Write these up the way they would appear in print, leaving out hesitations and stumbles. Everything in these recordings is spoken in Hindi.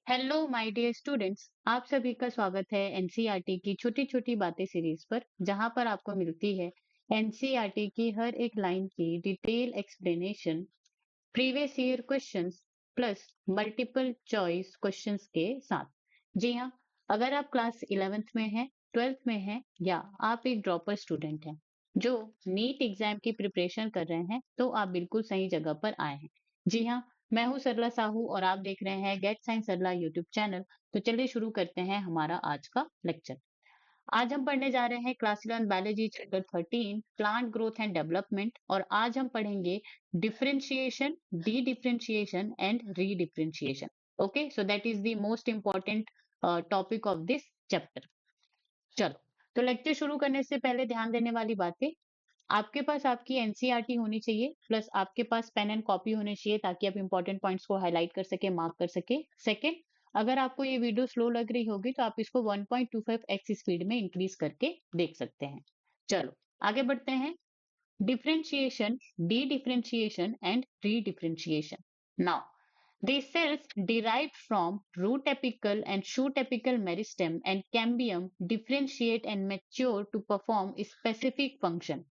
हेलो माय डियर स्टूडेंट्स, आप सभी का स्वागत है एनसीईआरटी की छोटी छोटी बातें सीरीज पर, जहां पर आपको मिलती है एनसीईआरटी की हर एक लाइन की detail explanation, previous year questions plus multiple choice questions के साथ। जी हाँ, अगर आप क्लास 11th में हैं, 12th में हैं या आप एक ड्रॉपर स्टूडेंट हैं जो नीट एग्जाम की प्रिपरेशन कर रहे हैं, तो आप बिल्कुल सही जगह पर आए हैं। जी हाँ, मैं हूँ सरला साहू और आप देख रहे हैं gate science Sarla YouTube channel. तो चलिए शुरू करते हैं हमारा आज का लेक्चर। आज हम पढ़ने जा रहे हैं class 11 biology chapter 13 plant growth and development, और आज हम पढ़ेंगे differentiation, dedifferentiation and re differentiation. Okay, so that is the most important topic of this chapter. चलो, तो लेक्चर शुरू करने से पहले ध्यान देने वाली बातें। आपके पास आपकी एनसीईआरटी होनी चाहिए, प्लस आपके पास पेन एंड कॉपी होनी चाहिए ताकि आप इंपॉर्टेंट पॉइंट्स को हाईलाइट कर सके, मार्क कर सके। सेकंड, अगर आपको ये वीडियो स्लो लग रही होगी तो आप इसको 1.25x स्पीड में इंक्रीज करके देख सकते हैं। चलो, आगे बढ़ते हैं। Differentiation, dedifferentiation and re differentiation. Now, these cells derived from root apical and shoot apical meristem and cambium differentiate and mature to perform a specific function.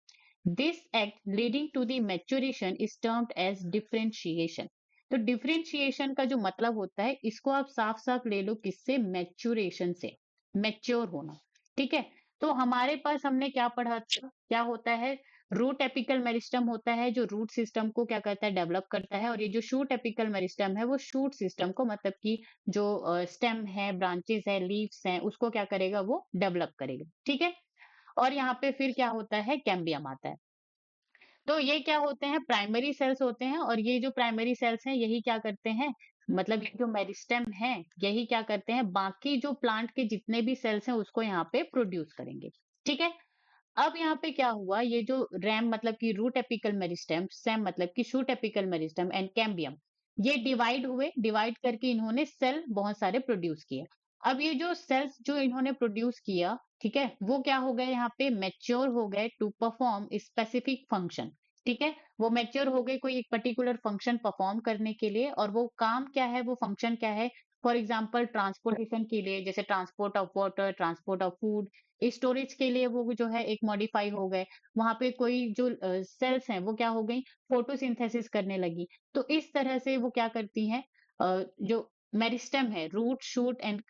This act leading to the maturation is termed as differentiation. तो डिफरेंशिएशन का जो मतलब होता है, इसको आप साफ साफ ले लो किससे? मैच्योरेशन से, मैच्योर होना। ठीक है, तो हमारे पास हमने क्या पढ़ा था, क्या होता है? रूट एपिकल मेरिस्टम होता है जो रूट सिस्टम को क्या करता है? डेवलप करता है। और ये जो शूट एपिकल मेरिस्टम है वो शूट सिस्टम को, मतलब कि जो स्टेम है, ब्रांचेस है, लीव्स हैं, उसको क्या करेगा? वो डेवलप करेगा। ठीक है, और यहाँ पे फिर क्या होता है? कैम्बियम आता है। तो ये क्या होते हैं? प्राइमरी सेल्स होते हैं, और ये जो प्राइमरी सेल्स हैं यही क्या करते हैं? मतलब ये जो मेरिस्टेम है यही क्या करते हैं? बाकी जो प्लांट के जितने भी सेल्स हैं उसको यहाँ पे प्रोड्यूस करेंगे। ठीक है, अब यहाँ पे क्या हुआ? ये जो रैम मतलब कि रूट एपिकल मेरिस्टेम, सेम मतलब कि shoot apical meristem and cambium, ये डिवाइड हुए। डिवाइड करके इन्होंने सेल बहुत सारे प्रोड्यूस किए। अब ये जो सेल्स जो इन्होंने प्रोड्यूस किया, ठीक है, वो क्या हो गए? यहाँ पे मैच्योर हो गए टू परफॉर्म स्पेसिफिक फंक्शन। ठीक है, वो मैच्योर हो गए कोई एक पर्टिकुलर फंक्शन परफॉर्म करने के लिए। और वो काम क्या है? वो फंक्शन क्या है? फॉर एग्जाम्पल ट्रांसपोर्टेशन के लिए, जैसे transport of water, transport of food. Storage के लिए वो जो है एक मॉडिफाई हो गए। वहां पे कोई जो सेल्स हैं वो क्या हो गई? फोटोसिंथेसिस करने लगी। तो इस तरह से वो क्या करती हैं? जो मेरिस्टेम है, root shoot and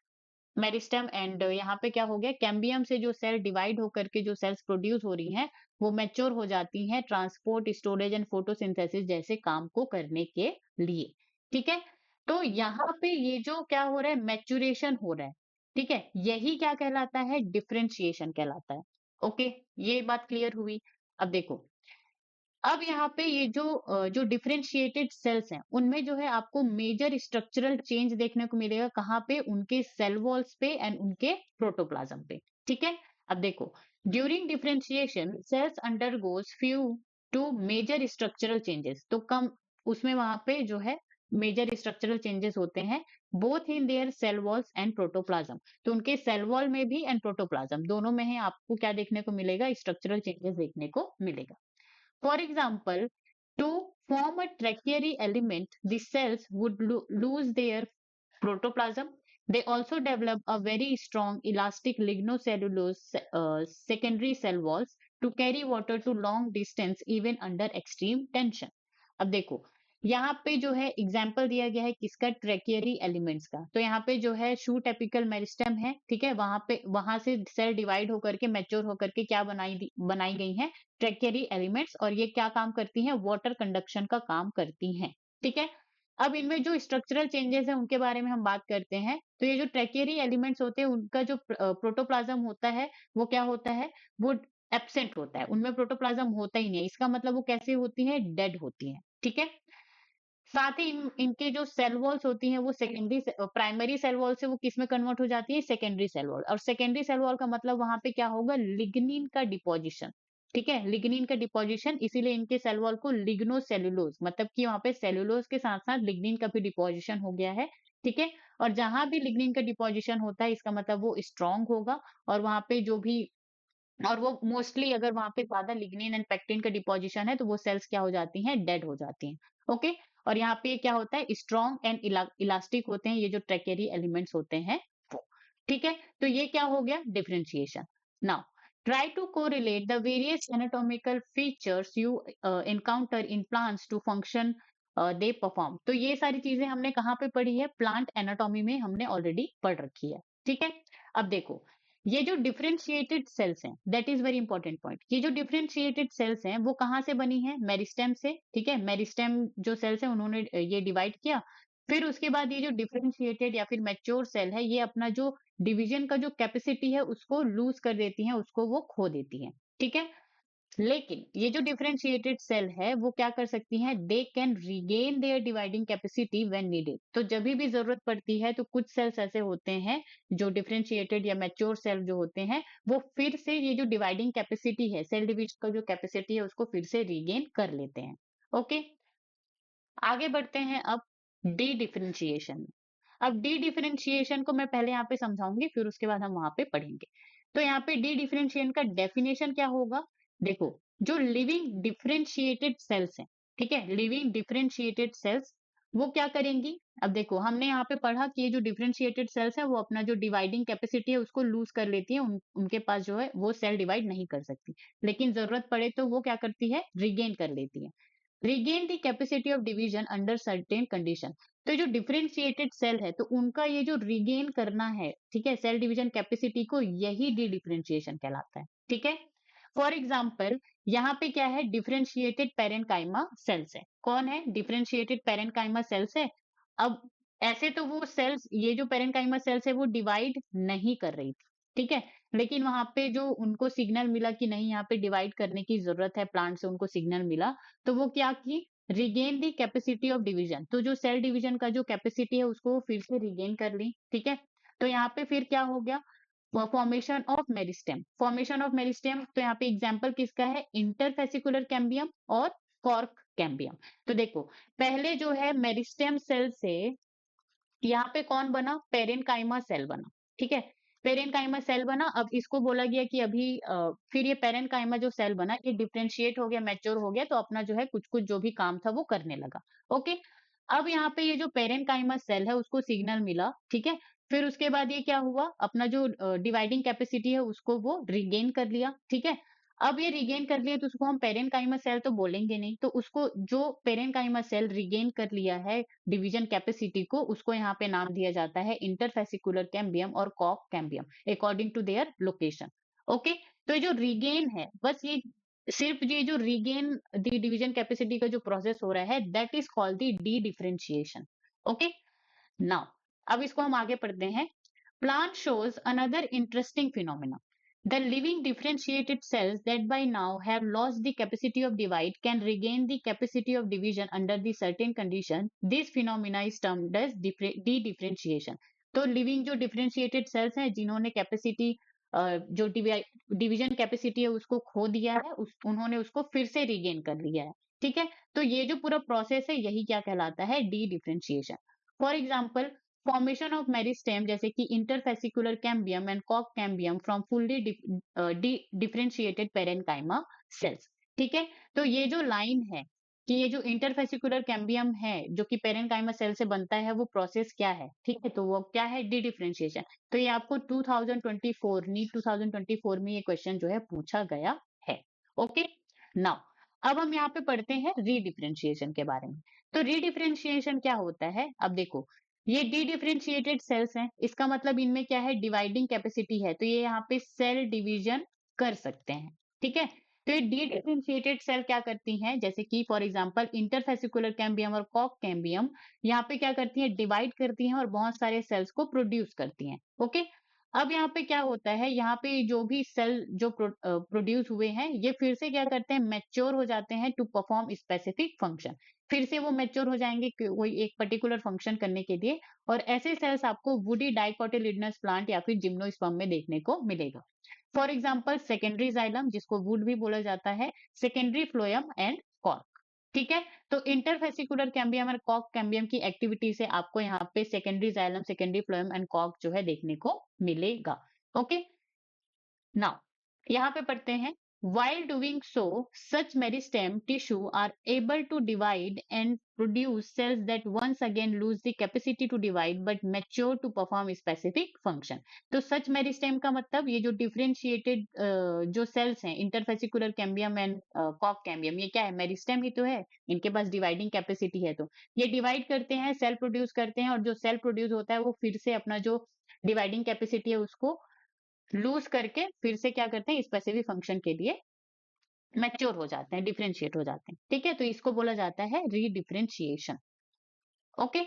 meristem and यहाँ पे क्या हो गया? कैम्बियम से जो सेल डिवाइड होकर के जो सेल्स प्रोड्यूस हो रही हैं वो मैच्योर हो जाती हैं ट्रांसपोर्ट, स्टोरेज एंड फोटोसिंथेसिस जैसे काम को करने के लिए। ठीक है, तो यहाँ पे ये जो क्या हो रहा है? मैच्योरेशन हो रहा है। ठीक है, यही क्या कहलाता है? डिफरेंशिएशन कहलाता है। ओके, ये बात क्लियर हुई। अब देखो, अब यहाँ पे ये जो डिफरेंशिएटेड सेल्स हैं उनमें जो है आपको मेजर स्ट्रक्चरल चेंज देखने को मिलेगा। कहाँ पे? उनके सेल वॉल्स पे एंड उनके प्रोटोप्लाज्म पे। ठीक है, अब देखो, during differentiation cells undergoes few to major structural changes. तो कम उसमें वहां पे जो है मेजर स्ट्रक्चरल चेंजेस होते हैं, both in their cell walls and protoplasm. तो उनके सेल वॉल में भी एंड प्रोटोप्लाज्म दोनों में ही आपको क्या देखने को मिलेगा? स्ट्रक्चरल चेंजेस देखने को मिलेगा। For example, to form a tertiary element, the cells would lose their protoplasm. They also develop a very strong elastic lignocellulose secondary cell walls to carry water to long distance even under extreme tension. अब देखो, यहाँ पे जो है एग्जाम्पल दिया गया है किसका? ट्रेकियरी एलिमेंट्स का। तो यहाँ पे जो है शूट एपिकल मेरिस्टेम है। ठीक है, वहां पे वहां से सेल डिवाइड होकर के मैच्योर होकर के क्या बनाई गई है? ट्रेकियरी एलिमेंट्स। और ये क्या काम करती हैं? वाटर कंडक्शन का काम करती हैं। ठीक है, अब इनमें जो स्ट्रक्चरल चेंजेस है उनके बारे में हम बात करते हैं। तो ये जो ट्रेकियरी एलिमेंट्स होते हैं उनका जो प्रोटोप्लाज्म होता है वो क्या होता है? वो एब्सेंट होता है, उनमें प्रोटोप्लाज्म होता ही नहीं है। इसका मतलब वो कैसे होती है? डेड होती है। ठीक है, साथ ही इनके जो सेल वॉल्स होती हैं वो सेकेंडरी प्राइमरी सेल वॉल से वो किस में कन्वर्ट हो जाती है? Secondary cell wall. और सेकेंडरी सेल वॉल का मतलब वहां पे क्या होगा? लिग्निन का डिपोजिशन। ठीक है, लिग्निन का डिपोजिशन, इसीलिए इनके सेल वॉल को लिग्नोसेल्यूलोज, मतलब कि वहां पे सेल्यूलोज के साथ साथ लिग्निन का भी डिपोजिशन हो गया है। ठीक है, और जहां भी लिग्निन का डिपोजिशन होता है इसका मतलब वो स्ट्रांग होगा। और वहां पे जो भी, और वो मोस्टली अगर वहां पे ज्यादा लिग्निन एंड पेक्टिन का डिपोजिशन है तो वो सेल्स क्या हो जाती हैं? डेड हो जाती हैं। ओके, और यहाँ पे क्या होता है, स्ट्रॉन्ग एंड इलास्टिक होते हैं ये जो ट्रेकेरी एलिमेंट्स होते हैं वो। ठीक है, तो ये क्या हो गया, differentiation. Now try to correlate the various anatomical features you encounter in plants to function they perform। तो ये सारी चीजें हमने कहाँ पे पढ़ी है, प्लांट एनाटॉमी में हमने ऑलरेडी पढ़ रखी है। ठीक है, अब देखो ये जो डिफरेंशिएटेड सेल्स हैं, that is very important point. ये जो डिफरेंशिएटेड सेल्स हैं वो कहाँ से बनी है, मेरिस्टेम से। ठीक है, मेरिस्टेम जो सेल्स हैं उन्होंने ये डिवाइड किया, फिर उसके बाद ये जो डिफरेंशिएटेड या फिर मैच्योर सेल है ये अपना जो डिवीजन का जो कैपेसिटी है उसको लूज कर देती हैं, उसको वो खो देती हैं। ठीक है, लेकिन ये जो डिफरेंशिएटेड सेल है वो क्या कर सकती हैं, they can regain their dividing capacity when needed. तो जब भी जरूरत पड़ती है तो कुछ सेल्स ऐसे होते हैं जो डिफरेंशिएटेड या मैच्योर सेल जो होते हैं वो फिर से ये जो डिवाइडिंग कैपेसिटी है, सेल डिवीजन का जो कैपेसिटी है उसको फिर से रीगेन कर लेते हैं। ओके, आगे बढ़ते हैं अब डी डिफरेंशिएशन। अब डी डिफरेंशिएशन को मैं पहले यहाँ पे समझाऊंगी, फिर उसके बाद हम वहां पे पढ़ेंगे। तो यहाँ पे डी डिफरेंशिएशन का डेफिनेशन क्या होगा, देखो जो लिविंग डिफरेंशिएटेड सेल्स हैं, ठीक है, लिविंग डिफरेंशिएटेड सेल्स वो क्या करेंगी। अब देखो हमने यहाँ पे पढ़ा कि ये जो डिफरेंशिएटेड सेल्स है वो अपना जो डिवाइडिंग कैपेसिटी है उसको लूज कर लेती है, उनके पास जो है वो सेल डिवाइड नहीं कर सकती, लेकिन जरूरत पड़े तो वो क्या करती है, रिगेन कर लेती है। Regain the capacity of division under certain condition. तो जो डिफरेंशिएटेड सेल है तो उनका ये जो रिगेन करना है, ठीक है, सेल डिवीजन कैपेसिटी को, यही डी डिफरेंशिएशन कहलाता है। ठीक है, फॉर एग्जाम्पल यहाँ पे क्या है, डिफरेंशिएटेड पेरेन्काइमा सेल्स है। कौन है, डिफरेंशिएटेड पेरेन्काइमा सेल्स है। अब ऐसे तो वो सेल्स, ये जो पेरेन्काइमा सेल्स है वो डिवाइड नहीं कर रही थी, ठीक है, लेकिन वहां पे जो उनको सिग्नल मिला कि नहीं यहाँ पे डिवाइड करने की जरूरत है, प्लांट से उनको सिग्नल मिला, तो वो क्या की, regain the capacity of division. तो जो सेल डिवीजन का जो कैपेसिटी है उसको फिर से रिगेन कर ली। ठीक है, तो यहाँ पे फिर क्या हो गया, formation of meristem. Formation of meristem, तो यहाँ पे एग्जांपल किसका है, इंटरफेसिकुलर कैम्बियम और कॉर्क कैम्बियम। तो देखो पहले जो है मेरिस्टेम सेल से यहाँ पे कौन बना, पेरेन्काइमा सेल बना। ठीक है, पेरेन्काइमा सेल बना। अब इसको बोला गया कि अभी फिर ये पेरेन्काइमा जो सेल बना ये डिफरेंशिएट हो गया, मैच्योर हो गया, तो अपना जो है कुछ कुछ जो भी काम था वो करने लगा। ओके, अब यहाँ पे ये जो पेरेन्काइमा सेल है उसको सिग्नल मिला, ठीक है, फिर उसके बाद ये क्या हुआ, अपना जो डिवाइडिंग कैपेसिटी है उसको वो रिगेन कर लिया। ठीक है, अब ये रिगेन कर लिया तो उसको हम पेरेन्काइमा सेल तो बोलेंगे नहीं, तो उसको जो पेरेन्काइमा सेल रिगेन कर लिया है डिवीजन कैपेसिटी को, उसको यहाँ पे नाम दिया जाता है इंटरफेसिकुलर कैम्बियम और कॉक cambium, according to their location. Okay, तो ये जो रिगेन है, बस ये सिर्फ ये जो रिगेन दी डिवीजन कैपेसिटी का जो प्रोसेस हो रहा है, that is called the D differentiation. Okay, now अब इसको हम आगे पढ़ते हैं। Plant shows another interesting phenomena. The living differentiated cells that by now have lost the capacity of divide can regain the capacity of division under the certain condition. This phenomena is termed as de-differentiation. तो लिविंग जो डिफरेंशिएटेड सेल्स हैं जिन्होंने कैपेसिटी जो डिवीजन कैपेसिटी है उसको खो दिया है, उन्होंने उसको फिर से रिगेन कर लिया है। ठीक है, तो ये जो पूरा प्रोसेस है यही क्या कहलाता है, dedifferentiation. For example formation of meristem, जैसे कि इंटरफेसिकुलर कैम्बियम एंड कॉक cambium from fully differentiated parenchyma cells. ठीक है, तो ये जो लाइन है कि ये जो इंटरफेसिकुलर कैम्बियम है जो कि पेरेन्काइमा सेल से बनता है वो प्रोसेस क्या है, ठीक है, तो वो क्या है, डी डिफरेंशिएशन। तो ये आपको 2024 नीट 2024 में ये क्वेश्चन जो है पूछा गया है। ओके, नाउ अब हम यहाँ पे पढ़ते हैं रीडिफरेंशिएशन के बारे में। तो रीडिफरेंशिएशन क्या होता है, अब देखो ये डी डिफरेंशिएटेड सेल्स हैं, इसका मतलब इनमें क्या है, डिवाइडिंग कैपेसिटी है, तो ये यहाँ पे सेल डिवीजन कर सकते हैं। ठीक है, तो ये डी डिफरेंशिएटेड सेल क्या करती हैं, जैसे कि फॉर एग्जांपल इंटरफेसिकुलर कैम्बियम और कॉक कैम्बियम, यहाँ पे क्या करती हैं, डिवाइड करती हैं और बहुत सारे सेल्स को प्रोड्यूस करती हैं। ओके, अब यहाँ पे क्या होता है, यहाँ पे जो भी सेल जो प्रोड्यूस हुए हैं ये फिर से क्या करते हैं, मैच्योर हो जाते हैं टू परफॉर्म स्पेसिफिक फंक्शन। फिर से वो मैच्योर हो जाएंगे कोई एक पर्टिकुलर फंक्शन करने के लिए, और ऐसे सेल्स आपको वुडी डाइकोटिलिडनस प्लांट या फिर जिम्नोस्पर्म में देखने को मिलेगा। फॉर एग्जाम्पल सेकेंडरी जाइलम जिसको वुड भी बोला जाता है, सेकेंडरी फ्लोएम एंड कॉर्क। ठीक है, तो इंटरफेसिकुलर कैम्बियम और कॉर्क कैम्बियम की एक्टिविटी से आपको यहाँ पे secondary xylem, secondary phloem and cork जो है देखने को मिलेगा। ओके, नाउ यहाँ पे पढ़ते हैं While doing so, such meristem tissue are able to divide and produce cells that once again lose the capacity to divide but mature to perform specific function. तो सच मेरिस्टेम का मतलब ये जो डिफरेंशिएटेड जो सेल्स हैं इंटरफेसिकुलर कैम्बियम एंड कॉक कैम्बियम, ये क्या है? मेरिस्टेम ही तो है। इनके पास डिवाइडिंग कैपेसिटी है, तो ये डिवाइड करते हैं, सेल प्रोड्यूस करते हैं, और जो सेल प्रोड्यूस होता है वो फिर से अपना जो डिवाइडिंग कैपेसिटी है उसको लूज करके फिर से क्या करते हैं? स्पेसिफिक फंक्शन के लिए मैच्योर हो जाते हैं, डिफरेंशिएट हो जाते हैं। ठीक है, तो इसको बोला जाता है redifferentiation. Okay,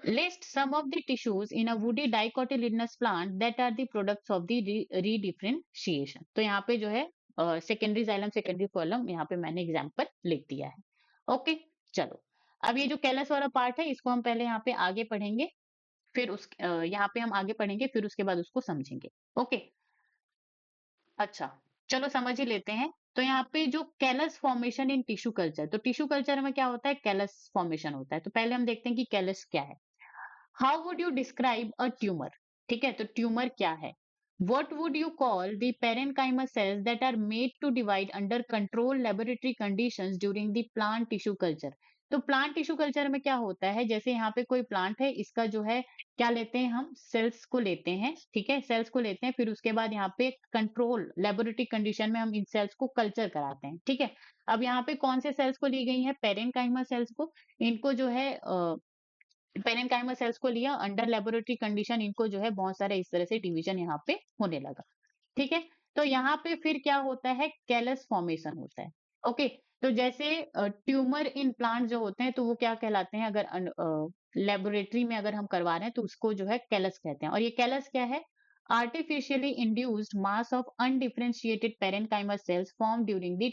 list some of the tissues in a woody dicotyledonous plant that are the products of the redifferentiation. तो यहाँ पे जो है सेकेंडरी जाइलम, सेकेंडरी फॉलम, यहाँ पे मैंने एग्जांपल लिख दिया है। ओके, चलो अब ये जो कैलस वाला पार्ट है इसको हम पहले यहाँ पे आगे पढ़ेंगे, फिर यहाँ पे हम आगे पढ़ेंगे, फिर उसके बाद उसको समझेंगे। ओके, अच्छा, चलो समझ ही लेते हैं। तो यहाँ पे जो callus formation in tissue culture, तो टिश्यू कल्चर में क्या होता है? कैलस फॉर्मेशन होता है। तो पहले हम देखते हैं कि कैलस क्या है। How would you describe a tumour? ठीक है, तो ट्यूमर क्या है? What would you call the parenchyma cells that are made to divide under controlled laboratory conditions during the plant tissue culture? तो प्लांट टिश्यू कल्चर में क्या होता है? जैसे यहाँ पे कोई प्लांट है, इसका जो है क्या लेते हैं हम? सेल्स को लेते हैं, ठीक है, सेल्स को लेते हैं, फिर उसके बाद यहाँ पे कंट्रोल लेबोरेटरी कंडीशन में हम इन सेल्स को कल्चर कराते हैं। ठीक है, अब यहाँ पे कौन से सेल्स को ली गई है? पेरेनकाइमा सेल्स को। इनको जो है पेरेनकाइमा सेल्स को लिया अंडर लेबोरेटरी कंडीशन, इनको जो है बहुत सारे इस तरह से डिवीजन यहाँ पे होने लगा। ठीक है, तो यहाँ पे फिर क्या होता है? कैलस फॉर्मेशन होता है। ओके, तो जैसे ट्यूमर इन प्लांट जो होते हैं तो वो क्या कहलाते हैं? अगर लेबोरेटरी में अगर हम करवा रहे हैं तो उसको जो है कैलस कहते हैं। और ये कैलस क्या है? Artificially induced mass of undifferentiated parenchyma cells form during the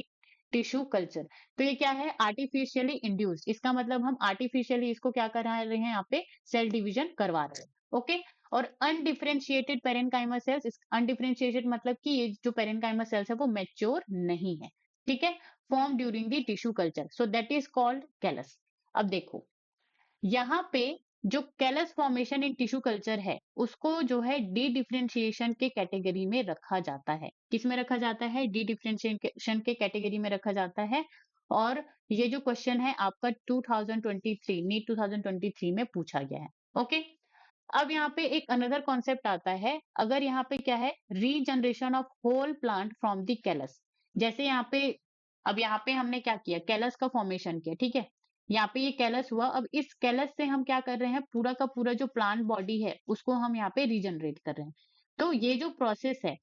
tissue culture. तो ये क्या है? आर्टिफिशियली इंड्यूस्ड, इसका मतलब हम आर्टिफिशियली इसको क्या करा रहे हैं? यहाँ पे सेल डिवीजन करवा रहे हैं। ओके, और अनडिफरेंशिएटेड पेरेनकाइमा सेल्स, अनडिफरेंशिएटेड मतलब कि ये जो पेरेनकाइमा सेल्स है वो मैच्योर नहीं है। ठीक है, form during the tissue culture, so that is called callus. अब देखो यहाँ पे जो callus formation in tissue culture है उसको जो है डी डिफरेंशिएशन के कैटेगरी में रखा जाता है। किस में रखा जाता है? डी डिफरेंशिएशन के कैटेगरी में रखा जाता है। और ये जो क्वेश्चन है आपका 2023 नीट 2023 में पूछा गया है। ओके, अब यहाँ पे एक अनदर कॉन्सेप्ट आता है। अगर यहाँ पे क्या है? Regeneration of whole plant from the callus. जैसे यहाँ पे, अब यहाँ पे हमने क्या किया? कैलस का फॉर्मेशन किया, ठीक है, यहाँ पे ये कैलस हुआ। अब इस कैलस से हम क्या कर रहे हैं? पूरा का पूरा जो प्लांट बॉडी है उसको हम यहाँ पे रीजनरेट कर रहे हैं। तो ये जो प्रोसेस है,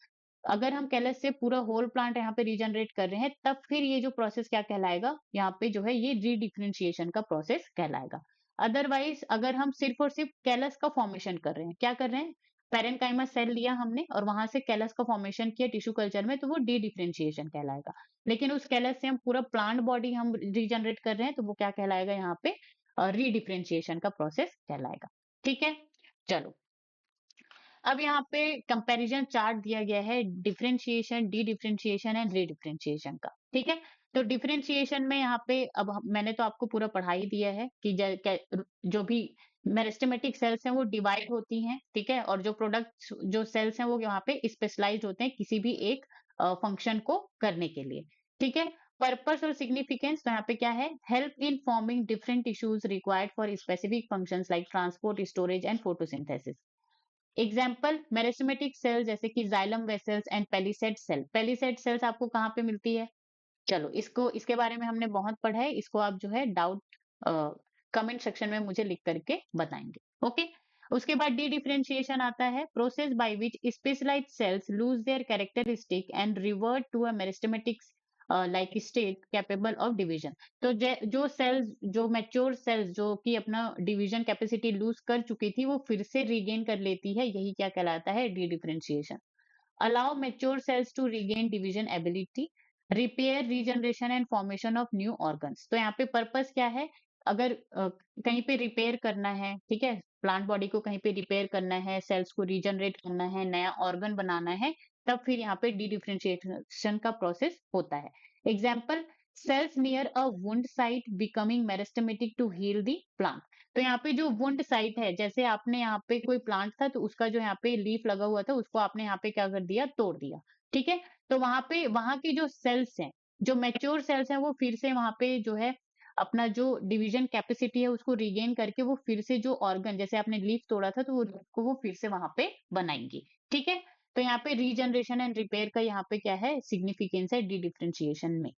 अगर हम कैलस से पूरा होल प्लांट यहाँ पे रीजनरेट कर रहे हैं तब फिर ये जो प्रोसेस क्या कहलाएगा? यहाँ पे जो है ये रीडिफरेंशिएशन का प्रोसेस कहलाएगा। अदरवाइज अगर हम सिर्फ और सिर्फ कैलस का फॉर्मेशन कर रहे हैं, क्या कर रहे हैं? पेरेनकाइमा सेल लिया हमने और वहां से कैलस का फॉर्मेशन किया टिश्यू कल्चर में, तो वो डी डिफरेंशिएशन कहलाएगा। लेकिन उस कैलस से हम पूरा प्लांट बॉडी हम रीजनरेट कर रहे हैं तो वो क्या कहलाएगा? यहाँ पे रीडिफरेंशिएशन का प्रोसेस कहलाएगा। ठीक है, चलो अब यहाँ पे कंपैरिजन चार्ट दिया गया है डिफरेंशिएशन, डी डिफरेंशिएशन एंड रीडिफरेंशिएशन का। ठीक है, तो डिफरेंशिएशन में यहाँ पे मैंने तो आपको पूरा पढ़ा ही दिया है कि जो भी मेरिस्टेमेटिक सेल्स हैं वो डिवाइड होती हैं। ठीक है, और जो प्रोडक्ट जो सेल्स हैं वो यहाँ पे स्पेशलाइज्ड होते हैं किसी भी एक फंक्शन को करने के लिए। ठीक है, पर्पस और सिग्निफिकेंस, तो यहाँ पे क्या है? Help in forming different tissues required for specific functions like transport, storage and photosynthesis. Example meristematic cell जैसे कि xylem vessels and palisade cell. Palisade cells आपको कहाँ पे मिलती है? चलो इसको, इसके बारे में हमने बहुत पढ़ा है, इसको आप जो है डाउट कमेंट सेक्शन में मुझे लिख करके बताएंगे। ओके, उसके बाद डी डिफरेंशिएशन आता है, process by which specialised cells lose their characteristic and revert to a meristematic like state capable of division. तो जो सेल्स, जो मैच्योर सेल्स जो कि अपना डिवीजन कैपेसिटी लूज कर चुकी थी वो फिर से रीगेन कर लेती है, यही क्या कहलाता है? Dedifferentiation. Allow mature cells to regain division ability, repair, regeneration and formation of new organs. तो यहाँ पे पर्पस क्या है? अगर कहीं पे रिपेयर करना है, ठीक है, प्लांट बॉडी को कहीं पे रिपेयर करना है, सेल्स को रीजनरेट करना है, नया ऑर्गन बनाना है, तब फिर यहाँ पे डी डिफरेंशिएशन का प्रोसेस होता है। Example cells near a wound site becoming meristematic to heal the plant. तो यहाँ पे जो वुंड साइट है, जैसे आपने यहाँ पे कोई प्लांट था तो उसका जो यहाँ पे लीफ लगा हुआ था उसको आपने यहाँ पे क्या कर दिया? तोड़ दिया। ठीक है। तो वहां की जो सेल्स हैं, जो मैच्योर सेल्स हैं, वो फिर से वहां पे जो है अपना जो डिवीजन कैपेसिटी है उसको रिगेन करके वो फिर से जो ऑर्गन, जैसे आपने लीफ तोड़ा था तो वो लीफ को वो फिर से वहां पे बनाएंगी। ठीक है। तो यहाँ पे रीजनरेशन एंड रिपेयर का यहाँ पे क्या है सिग्निफिकेंस है डी डिफरेंशिएशन में।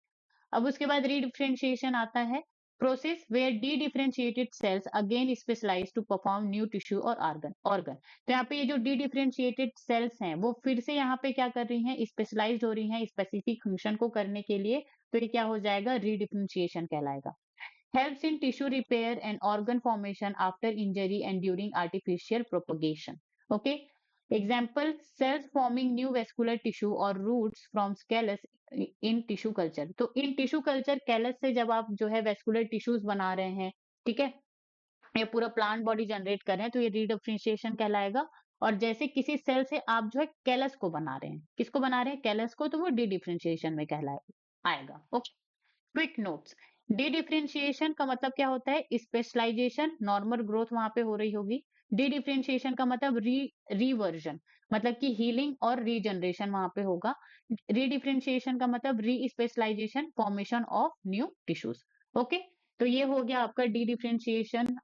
अब उसके बाद रीडिफरेंशिएशन आता है, process where the differentiated cells again specialise to perform new tissue और ऑर्गन। तो यहाँ पे ये जो डी डिफरेंशिएटेड सेल्स हैं वो फिर से यहाँ पे क्या कर रही हैं, स्पेशलाइज हो रही हैं स्पेसिफिक फंक्शन को करने के लिए। तो ये क्या हो जाएगा, रीडिफरेंशिएशन कहलाएगा। Helps in tissue repair and organ formation after injury and during artificial propagation. Okay. Example, cells forming new vascular tissue or roots from callus in tissue culture. तो in tissue culture callus से जब आप जो है vascular tissues बना रहे हैं, ठीक है, ये पूरा प्लांट बॉडी जनरेट कर रहे हैं, तो ये रीडिफरेंशिएशन कहलाएगा। और जैसे किसी सेल से आप जो है कैलस को बना रहे हैं, किसको बना रहे हैं, कैलस को, तो वो डी डिफरेंशिएशन में कहलाएगा आएगा। Okay. Quick notes, D differentiation का मतलब क्या होता है, स्पेशलाइजेशन, नॉर्मल ग्रोथ वहां पे हो रही होगी। डी डिफरेंशिएशन का मतलब रिवर्जन, मतलब कि हीलिंग और रीजनरेशन वहां पे होगा। रीडिफरेंशिएशन का मतलब respecialisation, formation of new tissues. Okay. तो ये हो गया आपका dedifferentiation,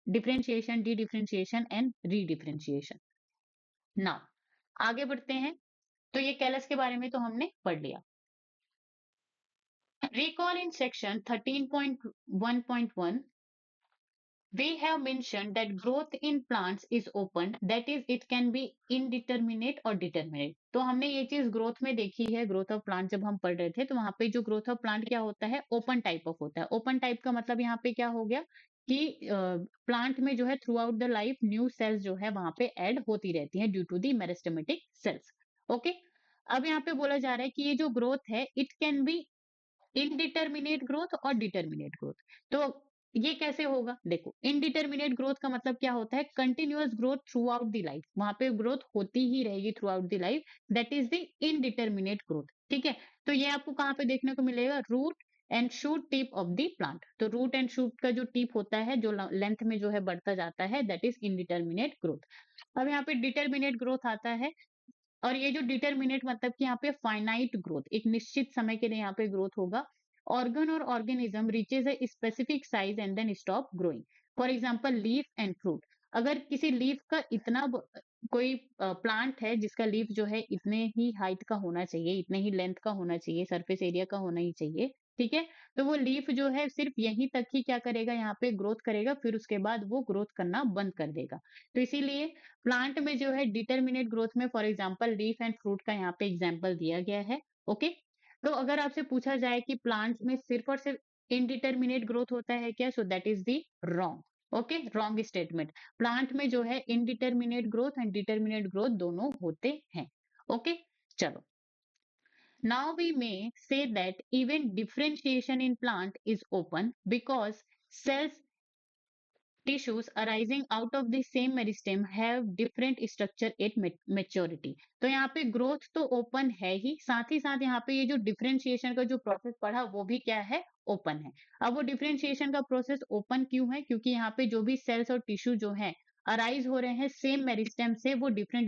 differentiation, dedifferentiation and redifferentiation. Now आगे बढ़ते हैं। तो ये कैलस के बारे में तो हमने पढ़ लिया। Recall in section 13.1.1, we have mentioned that growth in plants is open, that is it can be indeterminate or determinate. तो हमने ये चीज ग्रोथ में देखी है, ग्रोथ ऑफ प्लांट जब हम पढ़ रहे थे तो वहां पे जो ग्रोथ ऑफ प्लांट क्या होता है, ओपन टाइप ऑफ होता है। ओपन टाइप का मतलब यहाँ पे क्या हो गया कि प्लांट में जो है throughout the life new cells जो है वहां पे ऐड होती रहती हैं due to the meristematic cells. Okay. अब यहाँ पे बोला जा रहा है कि ये जो ग्रोथ है it can be indeterminate growth और डिटर्मिनेट ग्रोथ। तो ये कैसे होगा, देखो इनडिटर्मिनेट ग्रोथ का मतलब क्या होता है, continuous growth through out the life, वहां पे ग्रोथ होती ही रहेगी through out the life, that is the indeterminate growth. ठीक है। तो ये आपको कहाँ पे देखने को मिलेगा, root and shoot tip of the plant. तो रूट एंड शूट का जो टिप होता है जो लेंथ में जो है बढ़ता जाता है, दैट इज इनडिटर्मिनेट ग्रोथ। अब यहाँ पे डिटर्मिनेट ग्रोथ आता है, और ये जो डिटरमिनेट मतलब कि यहाँ पे फाइनाइट ग्रोथ, एक निश्चित समय के लिए यहाँ पे ग्रोथ होगा। ऑर्गन और organism reaches a specific size and then stop growing. For example leaf and fruit, अगर किसी लीफ का कोई प्लांट है जिसका लीफ जो है इतने ही हाइट का होना चाहिए, इतने ही लेंथ का होना चाहिए, सरफेस एरिया का होना ही चाहिए, ठीक है, तो वो लीफ जो है सिर्फ यहीं तक ही क्या करेगा, यहाँ पे ग्रोथ करेगा, फिर उसके बाद वो ग्रोथ करना बंद कर देगा। तो इसीलिए प्लांट में जो है डिटर्मिनेट ग्रोथ में for example leaf and fruit का यहाँ पे एग्जांपल दिया गया है। ओके। तो अगर आपसे पूछा जाए कि प्लांट में सिर्फ और सिर्फ इनडिटर्मिनेट ग्रोथ होता है क्या, so that is the wrong. Okay, wrong statement. Plant में जो है indeterminate growth and determinate growth दोनों होते हैं। ओके। चलो, now we may say that even differentiation in plant is open because cells tissues arising out of the same meristem have different structure at maturity। तो यहाँ पे ग्रोथ तो ओपन है ही साथ यहाँ पे ये जो डिफरेंशिएशन का जो प्रोसेस पढ़ा वो भी क्या है, ओपन है। अब वो डिफरेंशिएशन का प्रोसेस ओपन क्यों है, क्योंकि यहाँ पे जो भी सेल्स और टिश्यू जो है अराइज हो रहे हैं सेम मेरिस्टेम से, वो डिफरेंट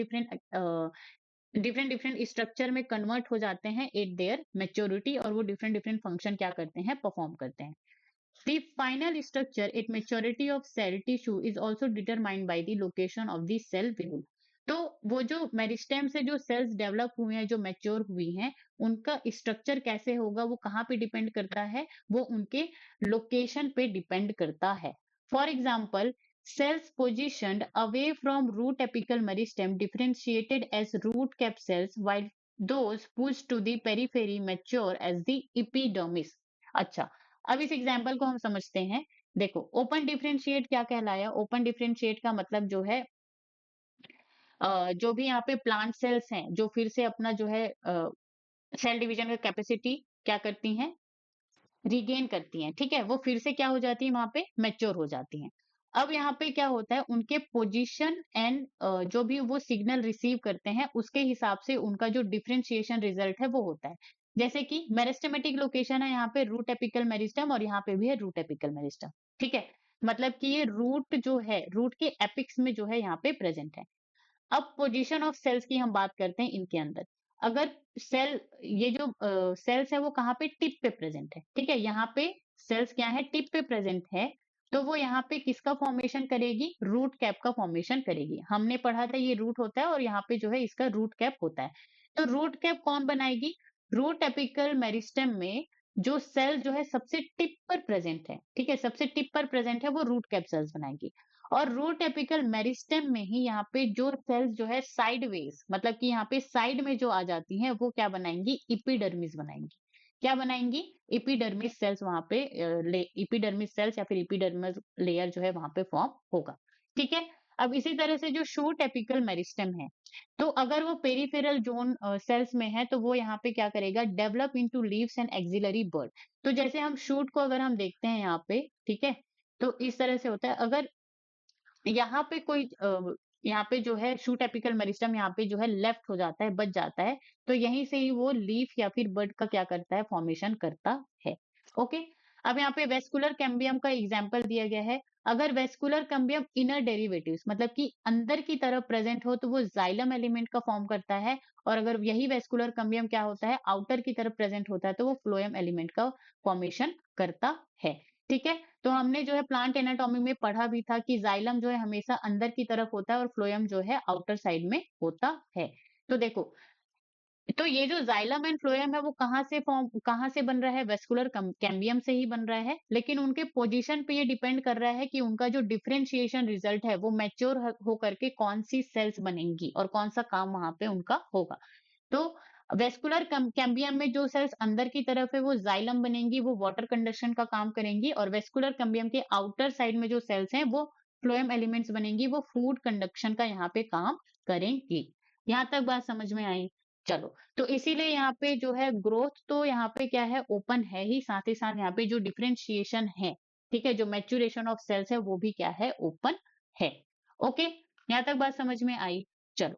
डिफरेंट स्ट्रक्चर में कन्वर्ट हो जाते हैं एट देयर मेच्योरिटी, और वो डिफरेंट डिफरेंट फंक्शन क्या करते हैं, परफॉर्म करते हैं। The final structure at maturity of cell tissue is also determined by the location of the cell within। तो वो जो मेरिस्टेम से जो सेल्स डेवलप हुए हैं, जो मैच्योर हुई हैं, उनका स्ट्रक्चर कैसे होगा, वो कहाँ पे डिपेंड करता है, वो उनके लोकेशन पे डिपेंड करता है। For example, cells positioned away from root apical meristem differentiated as root cap cells, while those pushed to the periphery mature as the epidermis। अच्छा, अब इस एग्जाम्पल को हम समझते हैं। देखो, ओपन डिफरेंशिएट क्या कहलाया, ओपन डिफरेंशिएट का मतलब जो है जो भी यहाँ पे प्लांट सेल्स हैं जो फिर से अपना जो है सेल डिवीजन का कैपेसिटी क्या करती हैं, रिगेन करती हैं, ठीक है, वो फिर से क्या हो जाती है, वहां पे मैच्योर हो जाती हैं। अब यहाँ पे क्या होता है, उनके पोजीशन एंड जो भी वो सिग्नल रिसीव करते हैं उसके हिसाब से उनका जो डिफरेंशिएशन रिजल्ट है वो होता है। जैसे कि मेरिस्टेमेटिक लोकेशन है यहाँ पे रूट एपिकल मेरिस्टम, और यहाँ पे भी है रूट एपिकल मेरिस्टम, ठीक है, मतलब कि ये रूट जो है, रूट के एपिक्स में जो है यहाँ पे प्रेजेंट है। अब पोजीशन ऑफ सेल्स की हम बात करते हैं इनके अंदर। अगर सेल ये जो सेल्स है वो कहाँ पे टिप पे प्रेजेंट है, ठीक है, यहाँ पे सेल्स क्या है टिप पे प्रेजेंट है, तो वो यहाँ पे किसका फॉर्मेशन करेगी, रूट कैप का फॉर्मेशन करेगी। हमने पढ़ा था ये रूट होता है और यहाँ पे जो है इसका रूट कैप होता है। तो रूट कैप कौन बनाएगी, रूट एपिकल मेरिस्टेम में जो सेल जो है सबसे टिप पर प्रेजेंट है, ठीक है, सबसे टिप पर प्रेजेंट है वो रूट कैप सेल्स बनाएगी। और रूट एपिकल मेरिस्टेम में ही यहाँ पे जो सेल्स जो है साइडवेज, मतलब कि यहाँ पे साइड में जो आ जाती हैं वो क्या बनाएंगी, इपिडर्मिस बनाएंगी। क्या बनाएंगी, इपिडर्मिस सेल्स वहां पे इपिडर्मिस सेल्स या फिर इपिडर्मिस लेयर जो है वहां पे फॉर्म होगा, ठीक है। अब इसी तरह से जो शूट एपिकल मेरिस्टेम है, तो अगर वो पेरिफेरल जोन सेल्स में है तो वो यहाँ पे क्या करेगा, develop into leaves and axillary bud. तो जैसे हम शूट को अगर हम देखते हैं यहाँ पे, ठीक है, तो इस तरह से होता है। अगर यहाँ पे कोई यहाँ पे जो है शूट एपिकल मेरिस्टम यहाँ पे जो है लेफ्ट हो जाता है, बच जाता है, तो यहीं से ही वो लीफ या फिर बड का क्या करता है, फॉर्मेशन करता है। ओके। अब यहाँ पे वेस्कुलर कैम्बियम का एग्जांपल दिया गया है। अगर वेस्कुलर कैम्बियम इनर डेरिवेटिव्स मतलब कि अंदर की तरफ प्रेजेंट हो तो वो जाइलम एलिमेंट का फॉर्म करता है, और अगर यही वेस्कुलर कैम्बियम क्या होता है, आउटर की तरफ प्रेजेंट होता है तो वो फ्लोएम एलिमेंट का फॉर्मेशन करता है, ठीक है। तो हमने जो है प्लांट एनाटॉमी में पढ़ा भी था कि जाइलम जो है हमेशा अंदर की तरफ होता है और फ्लोएम जो है आउटर साइड में होता है। तो देखो, तो ये जो जाइलम एंड फ्लोएम है वो कहाँ से बन रहा है, वेस्कुलर कैम्बियम से ही बन रहा है, लेकिन उनके पोजीशन पे ये डिपेंड कर रहा है कि उनका जो डिफरेंशिएशन रिजल्ट है वो मैच्योर हो करके कौन सी सेल्स बनेंगी और कौन सा काम वहां पे उनका होगा। तो वेस्कुलर कैम्बियम में जो सेल्स अंदर की तरफ है वो जाइलम बनेंगी, वो वाटर कंडक्शन का काम करेंगी, और वेस्कुलर कैम्बियम के आउटर साइड में जो सेल्स हैं वो फ्लोएम एलिमेंट्स बनेंगी, वो फूड कंडक्शन का यहाँ पे काम करेंगी। यहाँ तक बात समझ में आई। चलो, तो इसीलिए यहाँ पे जो है ग्रोथ तो यहाँ पे क्या है, ओपन है ही, साथ ही साथ यहाँ पे जो डिफरेंशिएशन है, ठीक है, जो मैच्योरेशन ऑफ सेल्स है वो भी क्या है, ओपन है। ओके, यहाँ तक बात समझ में आई। चलो,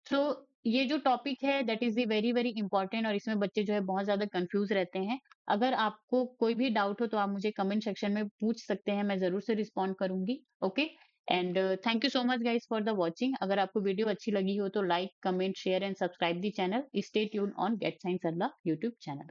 तो ये जो टॉपिक है that is the very very important, और इसमें बच्चे जो है बहुत ज्यादा कंफ्यूज रहते हैं। अगर आपको कोई भी डाउट हो तो आप मुझे कमेंट सेक्शन में पूछ सकते हैं, मैं जरूर से रिस्पॉन्ड करूंगी। Okay, and thank you so much guys for the watching. अगर आपको वीडियो अच्छी लगी हो तो like, comment, share and subscribe the channel. Stay tune on get science Sarla YouTube channel.